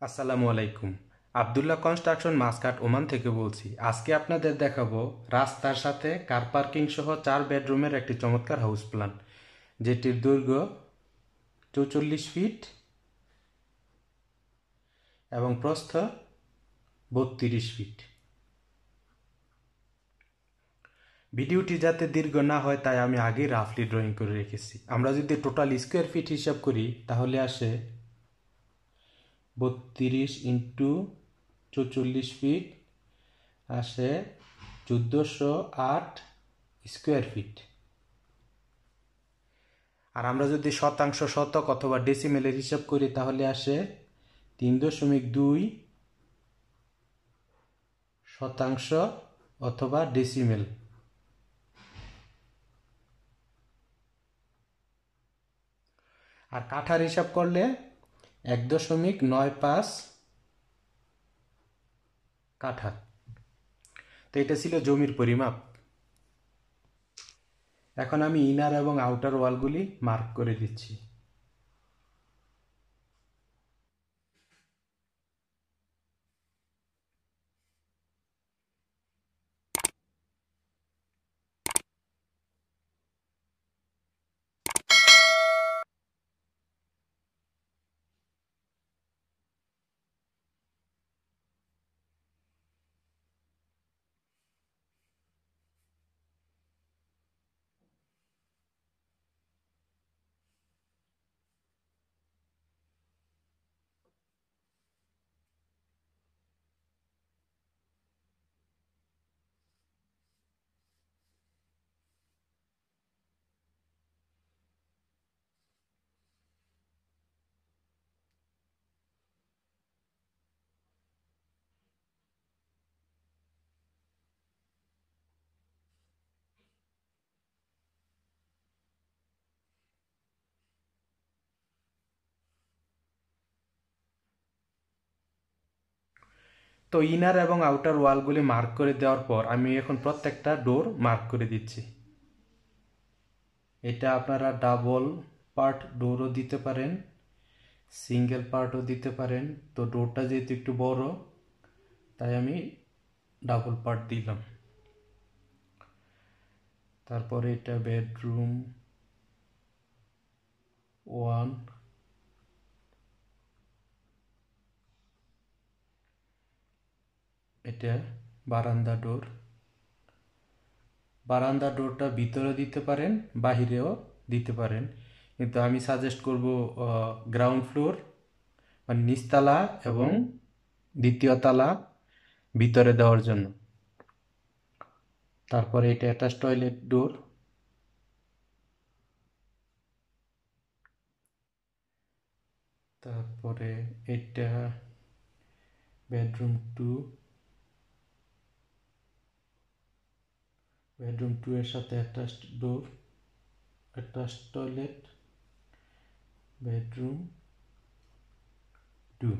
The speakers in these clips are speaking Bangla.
আসসালামু আলাইকুম। আবদুল্লাহ কনস্ট্রাকশন মাসকাট ওমান থেকে বলছি। আজকে আপনাদের দেখাবো রাস্তার সাথে কার পার্কিং সহ 4 বেডরুমের একটি চমৎকার হাউস প্ল্যান, যেটির দৈর্ঘ্য 44 ফিট এবং প্রস্থ 32 ফিট। ভিডিওটি যাতে দীর্ঘ না হয় তাই আমি আগেই রাফলি ড্রয়িং করে রেখেছি। আমরা যদি টোটাল স্কোয়ার ফিট হিসাব করি তাহলে আসে 32 × 44 ফিট আসে 1408 স্কোয়ার ফিট। আর আমরা যদি শতাংশ, শতক অথবা ডেসিমেলের হিসাব করি তাহলে আসে 3.2 শতাংশ অথবা ডেসিমেল। আর কাঠার হিসাব করলে 1.95 কাঠা। তো এটা ছিল জমির পরিমাপ। এখন আমি ইনার এবং আউটার ওয়ালগুলি মার্ক করে দিচ্ছি। তো ইনার এবং আউটার ওয়ালগুলি মার্ক করে দেওয়ার পর আমি এখন প্রত্যেকটা ডোর মার্ক করে দিচ্ছি। এটা আপনারা ডাবল পার্ট ডোরও দিতে পারেন, সিঙ্গেল পার্টও দিতে পারেন। তো ডোরটা যেহেতু একটু বড় তাই আমি ডাবল পার্ট দিলাম। তারপরে এটা বেডরুম 1, এটা বারান্দা ডোর। বারান্দা ডোরটা ভিতরে দিতে পারেন, বাহিরেও দিতে পারেন, কিন্তু আমি সাজেস্ট করব গ্রাউন্ড ফ্লোর মানে নিচতলা এবং দ্বিতীয় তলা ভিতরে দেওয়ার জন্য। তারপরে এটা অ্যাটাচ টয়লেট ডোর। তারপরে এটা বেডরুম 2, বেডরুম 2 এর সাথে অ্যাটাচ ডোর, অ্যাটাচ টয়লেট, বেডরুম 2।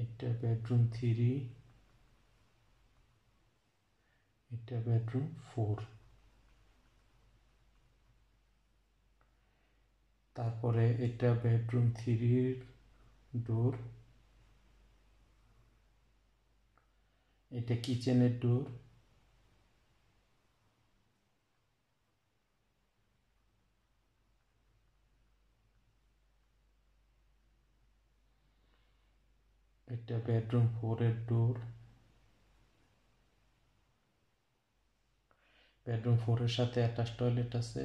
এটা বেডরুম 3, এটা বেডরুম 4। তারপরে এটা বেডরুম 3 ডোর, এটা কিচেনের ডোর, এটা বেডরুম 4 এর ডোর, বেডরুম 4 এর সাথে অ্যাটাচ টয়লেট আছে,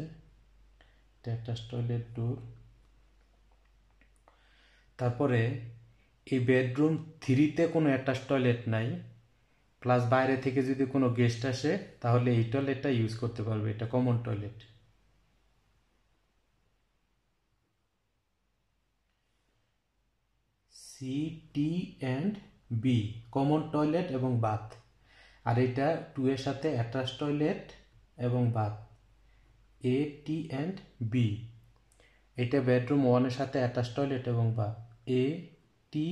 এটা অ্যাটাচ টয়লেট ডোর। তারপরে এই বেডরুম 3-তে কোনো অ্যাটাচ টয়লেট নাই, প্লাস বাইরে থেকে যদি কোনো গেস্ট আসে তাহলে এই টয়লেটটা ইউজ করতে পারবে, এটা common toilet. C, T and B common toilet এবং বাথ। আর এটা 2 এর সাথে অ্যাটাচ টয়লেট এবং bath, A, T and B. এটা বেডরুম 1 এর সাথে অ্যাটাচ টয়লেট এবং bath, A, T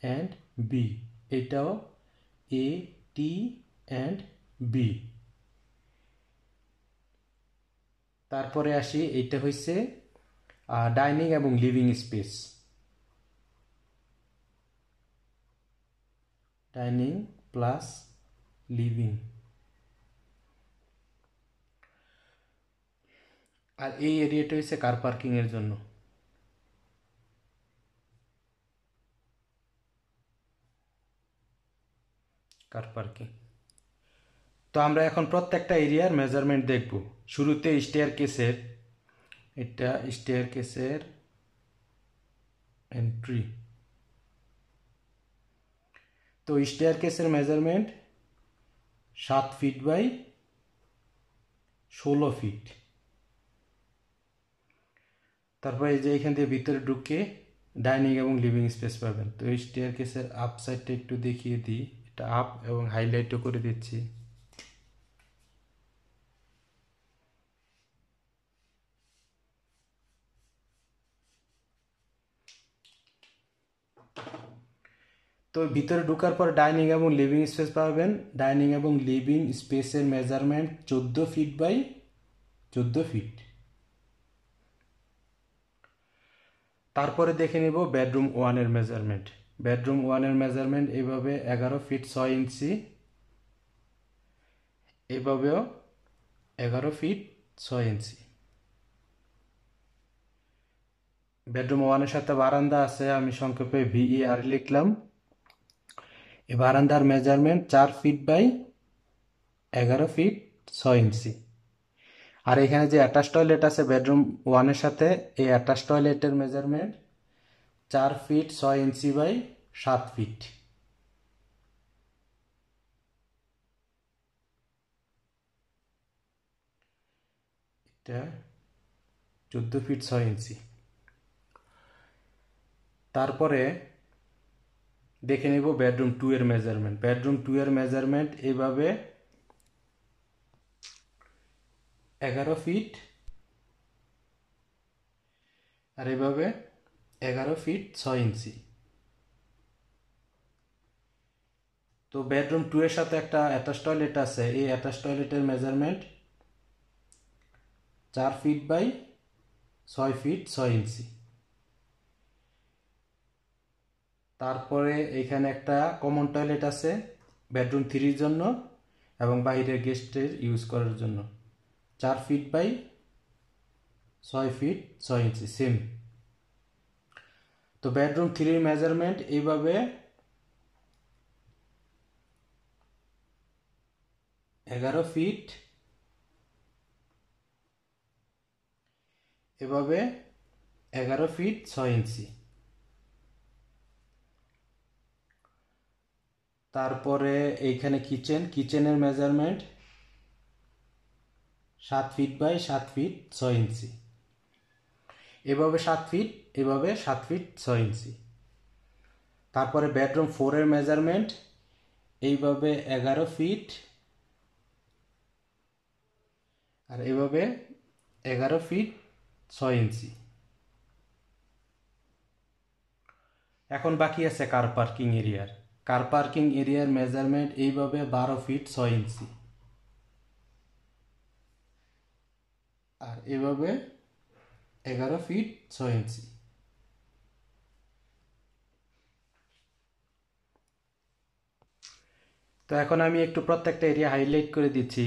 and B. এটাও এ, টি অ্যান্ড বি। তারপরে আসি, এইটা হচ্ছে ডাইনিং এবং living space. Dining plus living. আর এই এরিয়াটা হচ্ছে কার পার্কিং এর জন্য। Car parking. তো আমরা এখন প্রত্যেকটা এরিয়ার মেজারমেন্ট দেখব। শুরুতে স্টেয়ারকেসের, এটা স্টেয়ারকেসের এন্ট্রি। তো স্টেয়ারকেসের মেজারমেন্ট 7 ফিট বাই 16 ফিট। তারপর এই যে এখান দিয়ে ভিতরে ঢুকে ডাইনিং এবং লিভিং স্পেস পাবেন। তো এই স্টেয়ারকেসের আপ সাইডটা একটু দেখিয়ে দিই, এটা আপ এবং হাইলাইটও করে দিচ্ছি। তো ভিতরে ঢোকার পর ডাইনিং এবং লিভিং স্পেস পাবেন। ডাইনিং এবং লিভিং স্পেসের মেজারমেন্ট 14 ফিট বাই 14 ফিট। তারপরে দেখে নিব বেডরুম 1 এর মেজারমেন্ট। বেডরুম 1 এর মেজারমেন্ট এইভাবে 11 ফিট 6 ইঞ্চি, এইভাবেও 11 ফিট 6 ইঞ্চি। বেডরুম 1 এর সাথে বারান্দা আছে, আমি সংক্ষেপে VER লিখলাম। এই বারান্দার মেজারমেন্ট 4 ফিট বাই 11 ফিট 6 ইঞ্চি। আর এখানে যে অ্যাটাচ টয়লেট আছে বেডরুম 1 এর সাথে, এই অ্যাটাচ টয়লেটের measurement 4 feet 6 inch by 7 feet. এটা 14 ফিট 6 ইঞ্চি। তারপরে দেখে নিব বেডরুম 2 এর মেজারমেন্ট। বেডরুম 2 এর মেজারমেন্ট এইভাবে 11 ফিট আর এইভাবে 11 ফিট 6 ইঞ্চি। তো বেডরুম 2 এর সাথে একটা অ্যাটাচ টয়লেট আছে, এই অ্যাটাচ টয়লেটের মেজারমেন্ট 4 ফিট বাই 6 ফিট 6 ইঞ্চি। তারপরে এখানে একটা কমন টয়লেট আছে বেডরুম 3 এর জন্য এবং বাইরের গেস্টের ইউজ করার জন্য, 4 feet by 6 feet 6 inch same. তো বেডরুম 3 এর মেজারমেন্ট এইভাবে 11 ফিট, এভাবে 11 ফিট 6 ইঞ্চি। তারপরে এইখানে কিচেনের মেজারমেন্ট 7 ফিট বাই 7 ফিট 6 ইঞ্চি, এভাবে 7 ফিট, এভাবে 7 ফিট 6 ইঞ্চি। তারপরে বেডরুম 4 এর মেজারমেন্ট এইভাবে 11 ফিট আর এভাবে 11 ফিট 6 ইঞ্চি। এখন বাকি আছে কার পার্কিং এরিয়ার। কার পার্কিং এরিয়ার মেজারমেন্ট এইভাবে 12 ফিট 6 ইঞ্চি আর এভাবে 11 ফিট 6 ইঞ্চি। তো এখন আমি একটু প্রত্যেকটা এরিয়া হাইলাইট করে দিচ্ছি।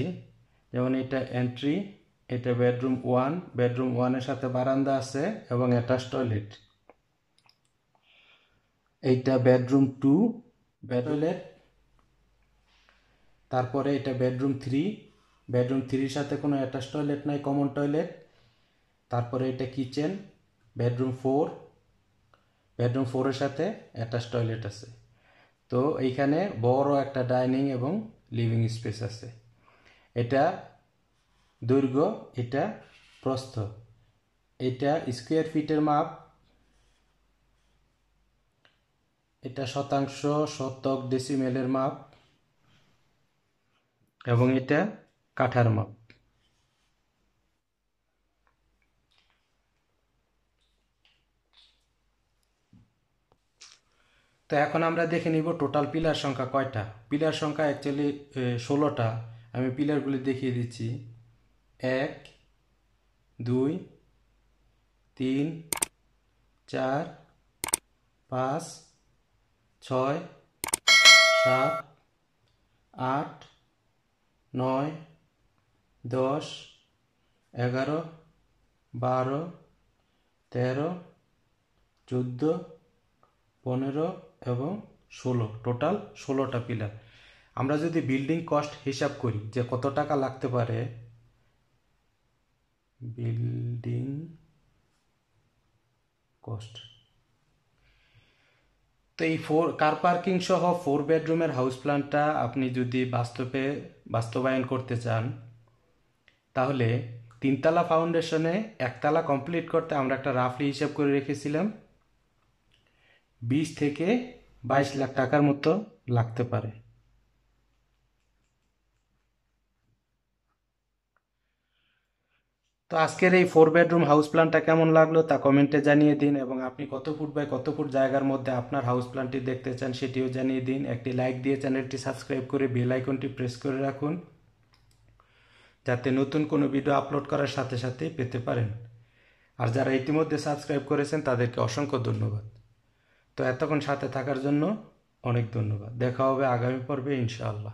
যেমন এটা এন্ট্রি, এটা বেডরুম 1, বেডরুম 1 এর সাথে বারান্দা আছে এবং অ্যাটাচ টয়লেট। এইটা বেডরুম 2, টয়লেট। তারপরে এটা বেডরুম 3, বেডরুম 3 এর সাথে কোনো অ্যাটাচ টয়লেট নাই, কমন টয়লেট। তারপরে এটা কিচেন, বেডরুম 4, বেডরুম 4 এর সাথে অ্যাটাচ টয়লেট আছে। তো এইখানে বড় একটা ডাইনিং এবং লিভিং স্পেস আছে। এটা দৈর্ঘ্য, এটা প্রস্থ, এটা স্কোয়ার ফিটের মাপ, এটা শতাংশ, শতক, ডেসিমেলের মাপ এবং এটা কাঠার মাপ। তো এখন আমরা দেখে নিব টোটাল পিলার সংখ্যা কয়টা। পিলার সংখ্যা অ্যাকচুয়ালি 16টা। আমি পিলারগুলি দেখিয়ে দিচ্ছি। 1, 2, 3, 4, 5, 6, 7, 8, 9, 10, 11, 12, 13, 14, 15 এবং 16, টোটাল 16টা পিলার। আমরা যদি বিল্ডিং কস্ট হিসাব করি যে কত টাকা লাগতে পারে, বিল্ডিং কস্ট, তো এই কার পার্কিং সহ 4 বেডরুমের হাউস প্ল্যানটা আপনি যদি বাস্তবায়ন করতে চান, তাহলে 3তলা ফাউন্ডেশনে 1তলা কমপ্লিট করতে আমরা একটা রাফলি হিসাব করে রেখেছিলাম 20 থেকে 22 লাখ টাকার মতো লাগতে পারে। তো আজকের এই 4 বেডরুম হাউস প্ল্যানটা কেমন লাগলো তা কমেন্টে জানিয়ে দিন, এবং আপনি কত ফুট বাই কত ফুট জায়গার মধ্যে আপনার হাউস প্ল্যানটি দেখতে চান সেটিও জানিয়ে দিন। একটি লাইক দিয়ে চ্যানেলটি সাবস্ক্রাইব করে বেল আইকনটি প্রেস করে রাখুন, যাতে নতুন কোনো ভিডিও আপলোড করার সাথে সাথেই পেতে পারেন। আর যারা ইতিমধ্যে সাবস্ক্রাইব করেছেন তাদেরকে অসংখ্য ধন্যবাদ। তো এতক্ষণ সাথে থাকার জন্য অনেক ধন্যবাদ। দেখা হবে আগামী পর্বে ইনশাআল্লাহ।